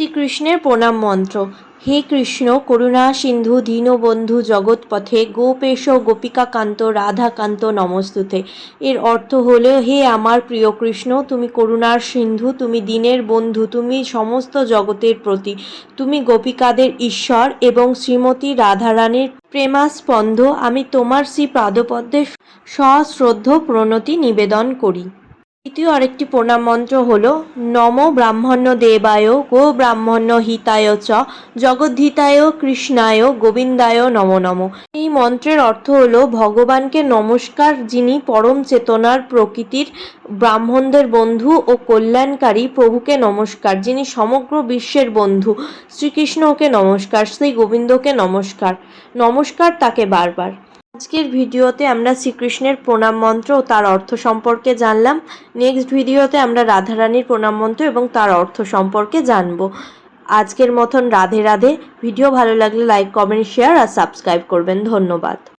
শ্রীকৃষ্ণের প্রণাম মন্ত্র। হে কৃষ্ণ, করুণা সিন্ধু দীনবন্ধু জগৎপথে গোপেশ গোপিকাকান্ত রাধাকান্ত নমস্তুতে। এর অর্থ হলো, হে আমার প্রিয় কৃষ্ণ, তুমি করুণার সিন্ধু, তুমি দীনের বন্ধু, তুমি সমস্ত জগতের প্রতি, তুমি গোপিকাদের ঈশ্বর এবং শ্রীমতী রাধারানীর প্রেমাস্পন্দ। আমি তোমার শ্রী পাদপদ্মে সশ্রদ্ধ প্রণতি নিবেদন করি। দ্বিতীয় আরেকটি প্রণাম মন্ত্র হল, নম ব্রাহ্মণ্য দেবায় গো ব্রাহ্মণ্য হিতায় চ জগদ্ধিতায় কৃষ্ণায় গোবিন্দায় নমো নমঃ। এই মন্ত্রের অর্থ হল, ভগবানকে নমস্কার, যিনি পরম চেতনার প্রকৃতির ব্রাহ্মণদের বন্ধু ও কল্যাণকারী। প্রভুকে নমস্কার, যিনি সমগ্র বিশ্বের বন্ধু। শ্রীকৃষ্ণকে নমস্কার, শ্রী গোবিন্দকে নমস্কার। নমস্কার তাকে বারবার। আজকের ভিডিওতে আমরা শ্রীকৃষ্ণের প্রণাম মন্ত্র ও তার অর্থ সম্পর্কে জানলাম। নেক্সট ভিডিওতে আমরা রাধারানীর প্রণাম মন্ত্র এবং তার অর্থ সম্পর্কে জানব। আজকের মতন রাধে রাধে। ভিডিও ভালো লাগলে লাইক, কমেন্ট, শেয়ার আর সাবস্ক্রাইব করবেন। ধন্যবাদ।